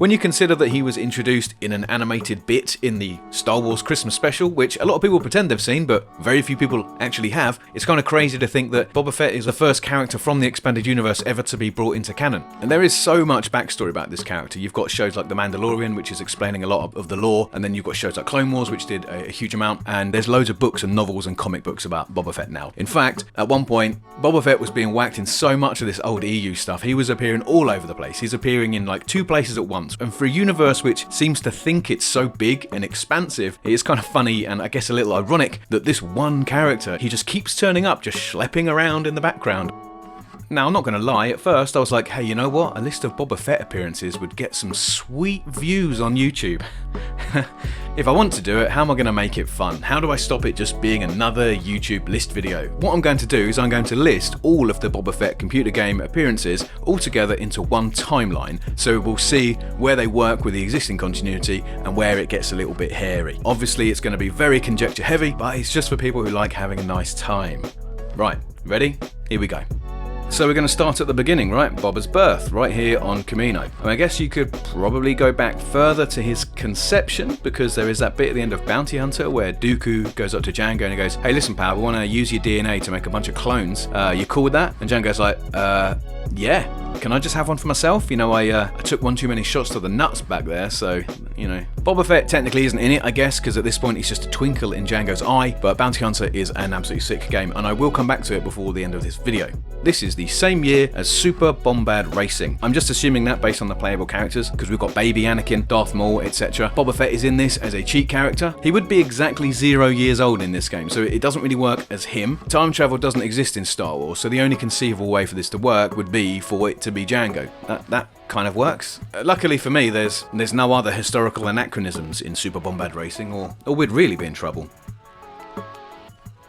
When you consider that he was introduced in an animated bit in the Star Wars Christmas special, which a lot of people pretend they've seen, but very few people actually have, it's kind of crazy to think that Boba Fett is the first character from the expanded universe ever to be brought into canon. And there is so much backstory about this character. You've got shows like The Mandalorian, which is explaining a lot of the lore, and then you've got shows like Clone Wars, which did a huge amount, and there's loads of books and novels and comic books about Boba Fett now. In fact, at one point, Boba Fett was being whacked in so much of this old EU stuff, he was appearing all over the place. He's appearing in like 2 places at once, and for a universe which seems to think it's so big and expansive, it is kind of funny and I guess a little ironic that this one character, he just keeps turning up, just schlepping around in the background. Now, I'm not going to lie, at first I was like, hey, you know what? A list of Boba Fett appearances would get some sweet views on YouTube. If I want to do it, how am I going to make it fun? How do I stop it just being another YouTube list video? What I'm going to do is I'm going to list all of the Boba Fett computer game appearances all together into one timeline, so we'll see where they work with the existing continuity and where it gets a little bit hairy. Obviously, it's going to be very conjecture heavy, but it's just for people who like having a nice time. Right, ready? Here we go. So we're going to start at the beginning, right? Boba's birth, right here on Kamino. And I guess you could probably go back further to his conception, because there is that bit at the end of Bounty Hunter where Dooku goes up to Jango and he goes, hey, listen, pal, we want to use your DNA to make a bunch of clones. You cool with that? And Jango's like, yeah. Can I just have one for myself? You know, I took one too many shots to the nuts back there, so, you know. Boba Fett technically isn't in it, I guess, because at this point he's just a twinkle in Jango's eye, but Bounty Hunter is an absolutely sick game, and I will come back to it before the end of this video. This is the same year as Super Bombad Racing. I'm just assuming that based on the playable characters, because we've got Baby Anakin, Darth Maul, etc. Boba Fett is in this as a cheat character. He would be exactly 0 years old in this game, so it doesn't really work as him. Time travel doesn't exist in Star Wars, so the only conceivable way for this to work would be for it to be Jango. That kind of works. Luckily for me, there's no other historical anachronisms in Super Bombad Racing, or we'd really be in trouble.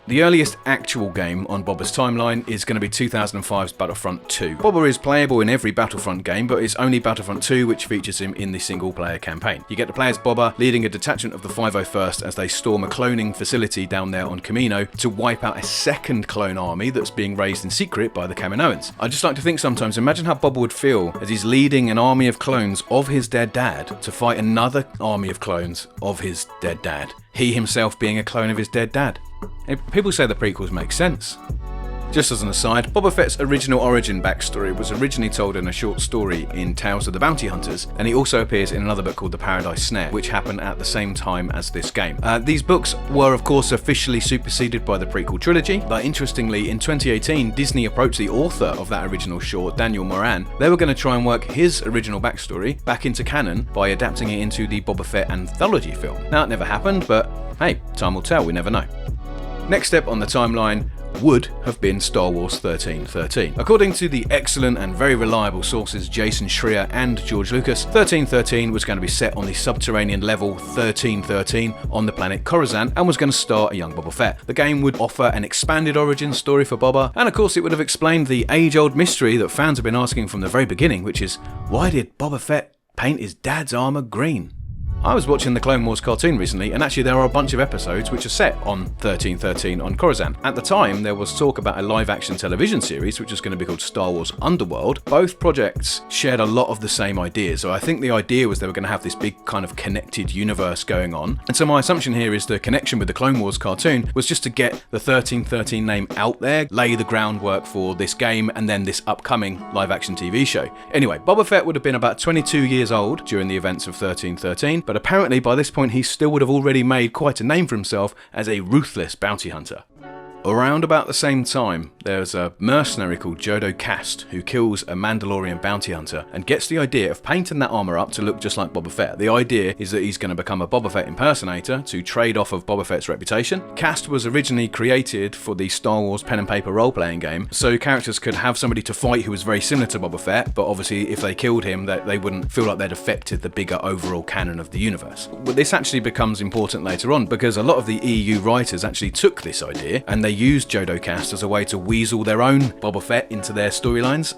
The earliest actual game on Boba's timeline is going to be 2005's Battlefront 2. Boba is playable in every Battlefront game, but it's only Battlefront 2 which features him in the single-player campaign. You get to play as Boba, leading a detachment of the 501st as they storm a cloning facility down there on Kamino to wipe out a second clone army that's being raised in secret by the Kaminoans. I just like to think sometimes, imagine how Boba would feel as he's leading an army of clones of his dead dad to fight another army of clones of his dead dad. He himself being a clone of his dead dad. People say the prequels make sense. Just as an aside, Boba Fett's original origin backstory was originally told in a short story in Tales of the Bounty Hunters, and he also appears in another book called The Paradise Snare, which happened at the same time as this game. These books were of course officially superseded by the prequel trilogy, but interestingly in 2018 Disney approached the author of that original short, Daniel Moran. They were going to try and work his original backstory back into canon by adapting it into the Boba Fett anthology film. Now it never happened, but hey, time will tell, we never know. Next step on the timeline would have been Star Wars 1313. According to the excellent and very reliable sources Jason Schreier and George Lucas, 1313 was going to be set on the subterranean level 1313 on the planet Coruscant and was going to star a young Boba Fett. The game would offer an expanded origin story for Boba, and of course it would have explained the age-old mystery that fans have been asking from the very beginning, which is, why did Boba Fett paint his dad's armor green? I was watching the Clone Wars cartoon recently, and actually there are a bunch of episodes which are set on 1313 on Coruscant. At the time, there was talk about a live-action television series which was going to be called Star Wars Underworld. Both projects shared a lot of the same ideas, so I think the idea was they were going to have this big kind of connected universe going on. And so my assumption here is the connection with the Clone Wars cartoon was just to get the 1313 name out there, lay the groundwork for this game and then this upcoming live-action TV show. Anyway, Boba Fett would have been about 22 years old during the events of 1313, but apparently by this point he still would have already made quite a name for himself as a ruthless bounty hunter. Around about the same time, there's a mercenary called Jodo Kast who kills a Mandalorian bounty hunter and gets the idea of painting that armor up to look just like Boba Fett. The idea is that he's going to become a Boba Fett impersonator to trade off of Boba Fett's reputation. Kast was originally created for the Star Wars pen and paper role-playing game, so characters could have somebody to fight who was very similar to Boba Fett, but obviously if they killed him, they wouldn't feel like they'd affected the bigger overall canon of the universe. But this actually becomes important later on because a lot of the EU writers actually took this idea and they used Jodo Kast as a way to weasel their own Boba Fett into their storylines.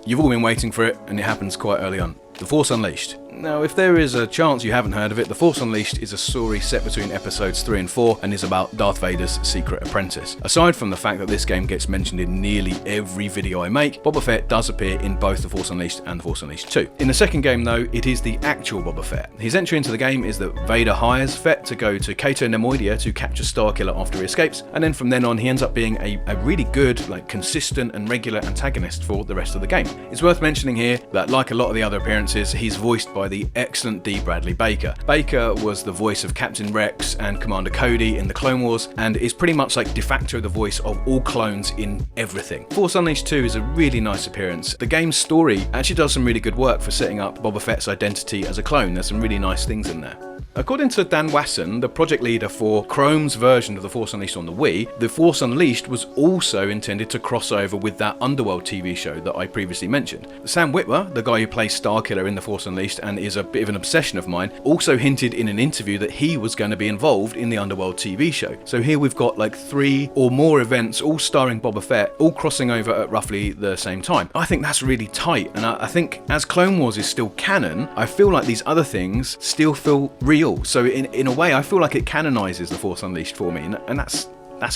You've all been waiting for it, and it happens quite early on. The Force Unleashed. Now, if there is a chance you haven't heard of it, The Force Unleashed is a story set between episodes 3 and 4 and is about Darth Vader's secret apprentice. Aside from the fact that this game gets mentioned in nearly every video I make, Boba Fett does appear in both The Force Unleashed and The Force Unleashed 2. In the second game though, it is the actual Boba Fett. His entry into the game is that Vader hires Fett to go to Cato Nemoidia to capture Starkiller after he escapes, and then from then on he ends up being a really good, consistent and regular antagonist for the rest of the game. It's worth mentioning here that, like a lot of the other appearances, he's voiced by the excellent D. Bradley Baker. Baker was the voice of Captain Rex and Commander Cody in the Clone Wars, and is pretty much de facto the voice of all clones in everything. Force Unleashed 2 is a really nice appearance. The game's story actually does some really good work for setting up Boba Fett's identity as a clone. There's some really nice things in there. According to Dan Wasson, the project leader for Chrome's version of The Force Unleashed on the Wii, The Force Unleashed was also intended to cross over with that Underworld TV show that I previously mentioned. Sam Witwer, the guy who plays Starkiller in The Force Unleashed and is a bit of an obsession of mine, also hinted in an interview that he was going to be involved in the Underworld TV show. So here we've got 3 or more events all starring Boba Fett, all crossing over at roughly the same time. I think that's really tight, and I think as Clone Wars is still canon, I feel like these other things still feel real. So in a way, I feel like it canonizes The Force Unleashed for me, and that's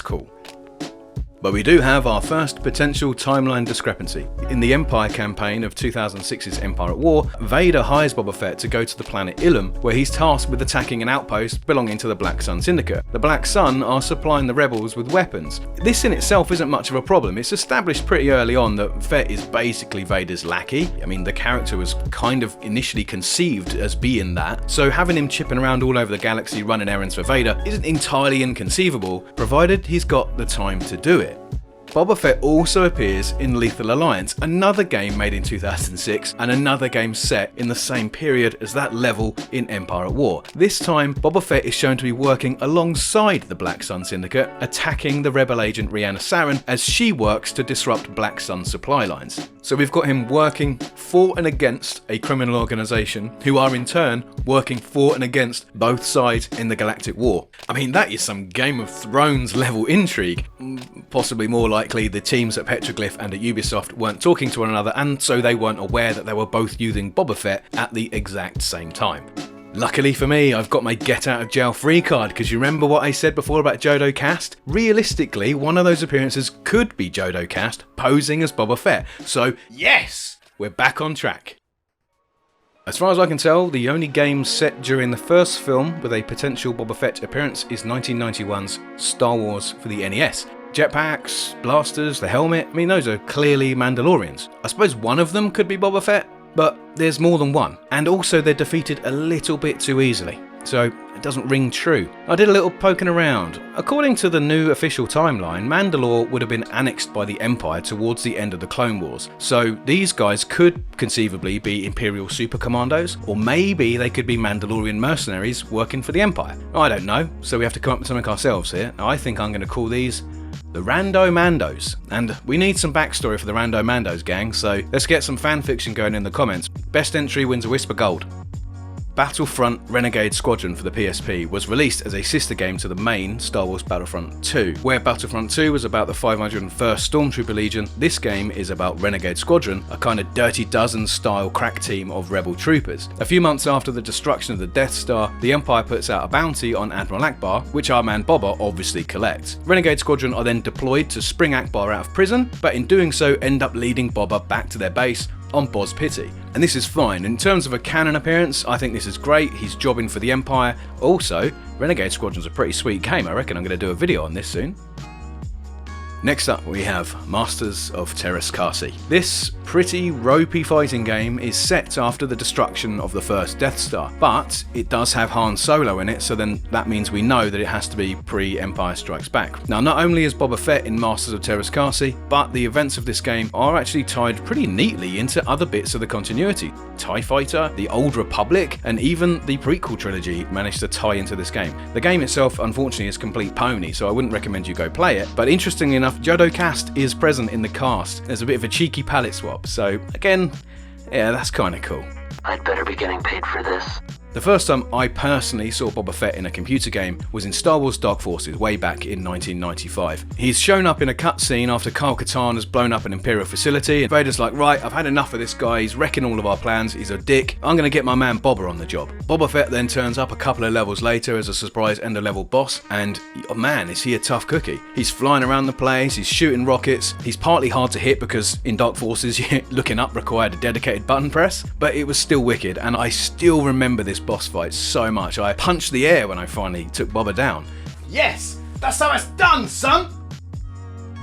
cool. But we do have our first potential timeline discrepancy. In the Empire campaign of 2006's Empire at War, Vader hires Boba Fett to go to the planet Ilum, where he's tasked with attacking an outpost belonging to the Black Sun Syndicate. The Black Sun are supplying the rebels with weapons. This in itself isn't much of a problem. It's established pretty early on that Fett is basically Vader's lackey. I mean, the character was kind of initially conceived as being that, so having him chipping around all over the galaxy running errands for Vader isn't entirely inconceivable, provided he's got the time to do it. Boba Fett also appears in Lethal Alliance, another game made in 2006 and another game set in the same period as that level in Empire at War. This time, Boba Fett is shown to be working alongside the Black Sun Syndicate, attacking the rebel agent Rhianna Saren as she works to disrupt Black Sun supply lines. So we've got him working for and against a criminal organisation who are in turn working for and against both sides in the Galactic War. I mean, that is some Game of Thrones level intrigue. Possibly more likely the teams at Petroglyph and at Ubisoft weren't talking to one another, and so they weren't aware that they were both using Boba Fett at the exact same time. Luckily for me, I've got my get out of jail free card, because you remember what I said before about Jodo Kast? Realistically, one of those appearances could be Jodo Kast posing as Boba Fett. So yes, we're back on track. As far as I can tell, the only game set during the first film with a potential Boba Fett appearance is 1991's Star Wars for the NES. Jetpacks, blasters, the helmet, I mean, those are clearly Mandalorians. I suppose one of them could be Boba Fett, but there's more than one. And also they're defeated a little bit too easily, so it doesn't ring true. I did a little poking around. According to the new official timeline, Mandalore would have been annexed by the Empire towards the end of the Clone Wars. So these guys could conceivably be Imperial Super Commandos, or maybe they could be Mandalorian mercenaries working for the Empire. I don't know, so we have to come up with something ourselves here. I think I'm going to call these the Rando Mandos. And we need some backstory for the Rando Mandos, gang, so let's get some fanfiction going in the comments. Best entry wins a Whisper Gold. Battlefront Renegade Squadron for the PSP was released as a sister game to the main Star Wars Battlefront 2. Where Battlefront 2 was about the 501st Stormtrooper Legion, this game is about Renegade Squadron, a kind of Dirty Dozen style crack team of rebel troopers. A few months after the destruction of the Death Star, the Empire puts out a bounty on Admiral Akbar, which our man Boba obviously collects. Renegade Squadron are then deployed to spring Akbar out of prison, but in doing so end up leading Boba back to their base on Boz Pitti. And this is fine. In terms of a canon appearance, I think this is great. He's jobbing for the Empire. Also, Renegade Squadron's a pretty sweet game. I reckon I'm going to do a video on this soon. Next up we have Masters of Teräs Käsi. This pretty ropey fighting game is set after the destruction of the first Death Star, but it does have Han Solo in it, so then that means we know that it has to be pre-Empire Strikes Back. Now, not only is Boba Fett in Masters of Teräs Käsi, but the events of this game are actually tied pretty neatly into other bits of the continuity. TIE Fighter, the Old Republic, and even the prequel trilogy managed to tie into this game. The game itself, unfortunately, is complete pony, so I wouldn't recommend you go play it, but interestingly enough, Jodo Kast is present in the cast. There's a bit of a cheeky palette swap, so again, yeah, that's kind of cool. I'd better be getting paid for this. The first time I personally saw Boba Fett in a computer game was in Star Wars Dark Forces way back in 1995. He's shown up in a cutscene after Kyle Katarn has blown up an Imperial facility, and Vader's like, right, I've had enough of this guy, he's wrecking all of our plans, he's a dick, I'm gonna get my man Boba on the job. Boba Fett then turns up a couple of levels later as a surprise end of level boss, and oh man, is he a tough cookie. He's flying around the place, he's shooting rockets, he's partly hard to hit because in Dark Forces looking up required a dedicated button press, but it was still wicked, and I still remember this boss fight so much. I punched the air when I finally took Boba down. Yes! That's how it's done, son!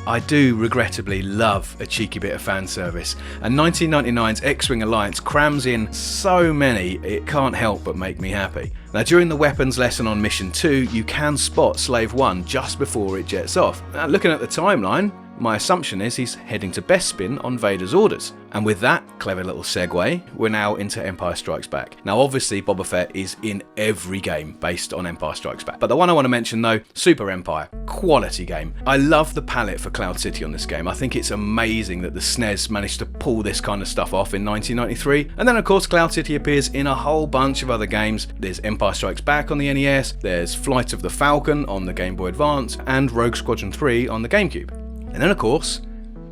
I do regrettably love a cheeky bit of fan service, and 1999's X-Wing Alliance crams in so many it can't help but make me happy. Now during the weapons lesson on Mission 2, you can spot Slave 1 just before it jets off. Now looking at the timeline, my assumption is he's heading to Bespin on Vader's orders. And with that clever little segue, we're now into Empire Strikes Back. Now obviously Boba Fett is in every game based on Empire Strikes Back. But the one I want to mention though, Super Empire, quality game. I love the palette for Cloud City on this game. I think it's amazing that the SNES managed to pull this kind of stuff off in 1993. And then of course Cloud City appears in a whole bunch of other games. There's Empire Strikes Back on the NES, there's Flight of the Falcon on the Game Boy Advance, and Rogue Squadron 3 on the GameCube. And then of course,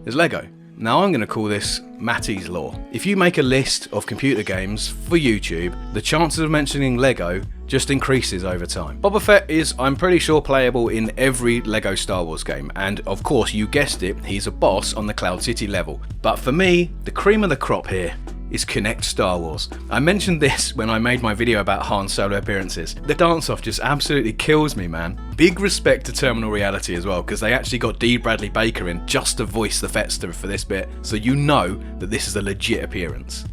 there's Lego. Now I'm going to call this Matty's Law. If you make a list of computer games for YouTube, the chances of mentioning Lego just increases over time. Boba Fett is, I'm pretty sure, playable in every Lego Star Wars game, and of course, you guessed it, he's a boss on the Cloud City level. But for me, the cream of the crop here is Kinect Star Wars. I mentioned this when I made my video about Han Solo appearances. The dance-off just absolutely kills me, man. Big respect to Terminal Reality as well, because they actually got D. Bradley Baker in just to voice the Fettster for this bit, so you know that this is a legit appearance.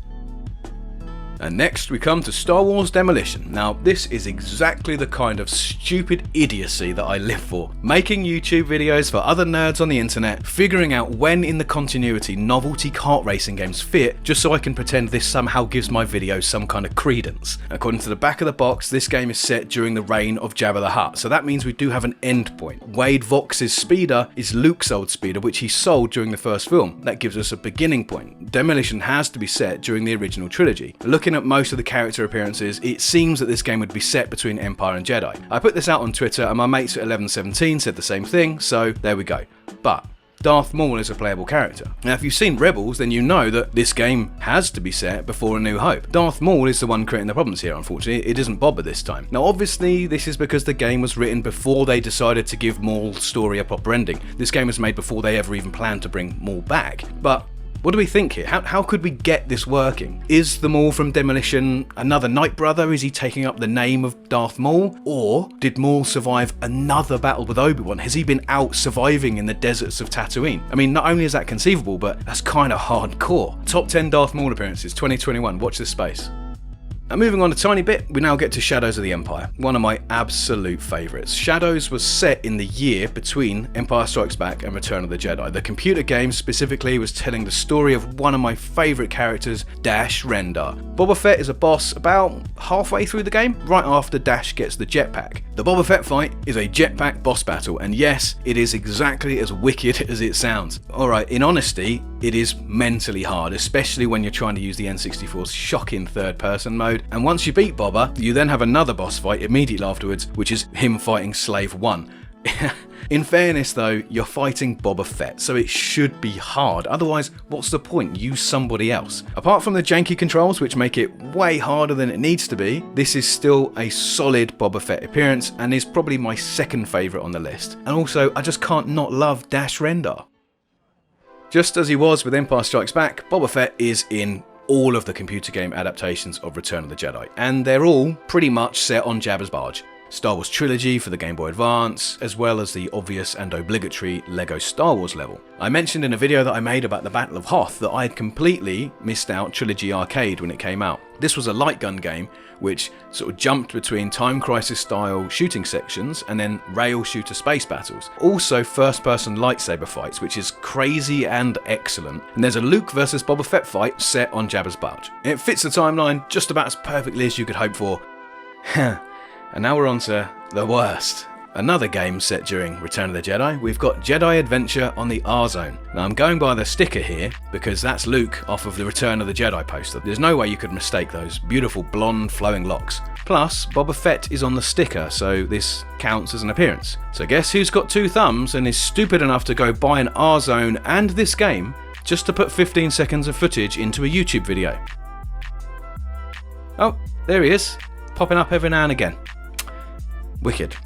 And next we come to Star Wars Demolition. Now this is exactly the kind of stupid idiocy that I live for. Making YouTube videos for other nerds on the internet, figuring out when in the continuity novelty kart racing games fit, just so I can pretend this somehow gives my videos some kind of credence. According to the back of the box, this game is set during the reign of Jabba the Hutt, so that means we do have an end point. Wade Vox's speeder is Luke's old speeder, which he sold during the first film. That gives us a beginning point. Demolition has to be set during the original trilogy. Looking at most of the character appearances, it seems that this game would be set between Empire and Jedi. I put this out on Twitter and my mates at 1117 said the same thing, so there we go. But Darth Maul is a playable character. Now if you've seen Rebels, then you know that this game has to be set before A New Hope. Darth Maul is the one creating the problems here, unfortunately. It isn't Boba this time. Now obviously this is because the game was written before they decided to give Maul's story a proper ending. This game was made before they ever even planned to bring Maul back. But what do we think here? How could we get this working? Is the Maul from Demolition another Night Brother? Is he taking up the name of Darth Maul? Or did Maul survive another battle with Obi-Wan? Has he been out surviving in the deserts of Tatooine? I mean, not only is that conceivable, but that's kind of hardcore. Top 10 Darth Maul appearances, 2021. Watch this space. Now moving on a tiny bit, we now get to Shadows of the Empire, one of my absolute favourites. Shadows was set in the year between Empire Strikes Back and Return of the Jedi. The computer game specifically was telling the story of one of my favourite characters, Dash Rendar. Boba Fett is a boss about halfway through the game, right after Dash gets the jetpack. The Boba Fett fight is a jetpack boss battle, and yes, it is exactly as wicked as it sounds. Alright, in honesty, it is mentally hard, especially when you're trying to use the N64's shocking third-person mode. And once you beat Boba, you then have another boss fight immediately afterwards, which is him fighting Slave 1. In fairness though, you're fighting Boba Fett, so it should be hard. Otherwise, what's the point? Use somebody else. Apart from the janky controls, which make it way harder than it needs to be, this is still a solid Boba Fett appearance and is probably my second favourite on the list. And also, I just can't not love Dash Rendar. Just as he was with Empire Strikes Back, Boba Fett is in all of the computer game adaptations of Return of the Jedi, and they're all pretty much set on Jabba's barge. Star Wars Trilogy for the Game Boy Advance, as well as the obvious and obligatory LEGO Star Wars level. I mentioned in a video that I made about the Battle of Hoth that I had completely missed out Trilogy Arcade when it came out. This was a light gun game which sort of jumped between Time Crisis style shooting sections and then rail shooter space battles. Also first person lightsaber fights, which is crazy and excellent. And there's a Luke versus Boba Fett fight set on Jabba's barge. It fits the timeline just about as perfectly as you could hope for. And now we're on to the worst. another game set during Return of the Jedi, we've got Jedi Adventure on the R-Zone. Now I'm going by the sticker here because that's Luke off of the Return of the Jedi poster. There's no way you could mistake those beautiful blonde flowing locks. Plus, Boba Fett is on the sticker, so this counts as an appearance. So guess who's got 2 thumbs and is stupid enough to go buy an R-Zone and this game just to put 15 seconds of footage into a YouTube video? Oh, there he is, popping up every now and again. Wicked.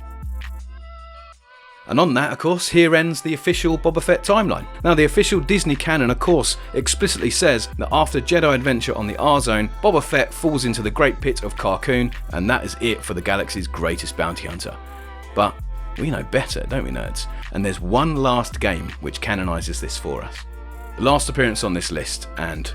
And on that, of course, here ends the official Boba Fett timeline. Now, the official Disney canon, of course, explicitly says that after Jedi Adventure on the R-Zone, Boba Fett falls into the Great Pit of Carkoon, and that is it for the galaxy's greatest bounty hunter. But we know better, don't we, nerds? And there's one last game which canonizes this for us. The last appearance on this list, and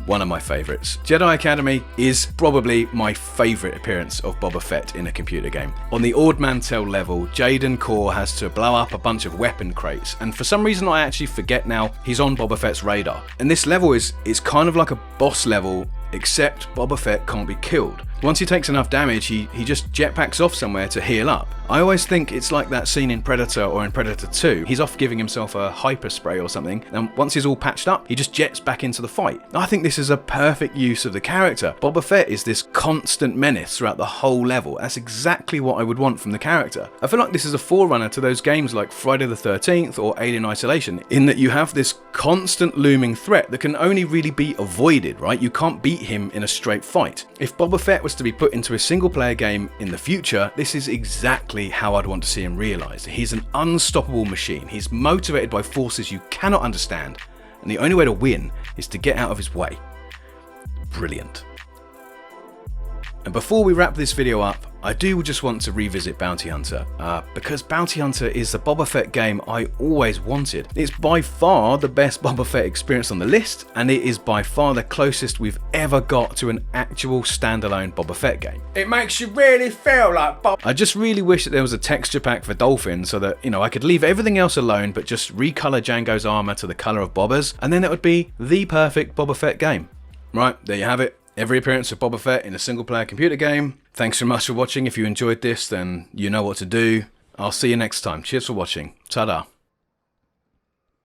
one of my favourites. Jedi Academy is probably my favourite appearance of Boba Fett in a computer game. On the Ord Mantell level, Jaden Korr has to blow up a bunch of weapon crates, and for some reason I actually forget now he's on Boba Fett's radar. And this level is kind of like a boss level, except Boba Fett can't be killed. Once he takes enough damage, he just jetpacks off somewhere to heal up. I always think it's like that scene in Predator or in Predator 2. He's off giving himself a hyper spray or something, and once he's all patched up, he just jets back into the fight. I think this is a perfect use of the character. Boba Fett is this constant menace throughout the whole level. That's exactly what I would want from the character. I feel like this is a forerunner to those games like Friday the 13th or Alien Isolation, in that you have this constant looming threat that can only really be avoided, right? You can't beat him in a straight fight. If Boba Fett was to be put into a single player game in the future, this is exactly how I'd want to see him realised. He's an unstoppable machine. He's motivated by forces you cannot understand, and the only way to win is to get out of his way. Brilliant. And before we wrap this video up, I do just want to revisit Bounty Hunter, because Bounty Hunter is the Boba Fett game I always wanted. It's by far the best Boba Fett experience on the list, and it is by far the closest we've ever got to an actual standalone Boba Fett game. It makes you really feel like Boba. I just really wish that there was a texture pack for Dolphin so that, I could leave everything else alone but just recolor Jango's armor to the color of Boba's, and then it would be the perfect Boba Fett game. Right, there you have it. Every appearance of Boba Fett in a single player computer game. Thanks so much for watching. If you enjoyed this, then you know what to do. I'll see you next time. Cheers for watching. Ta-da.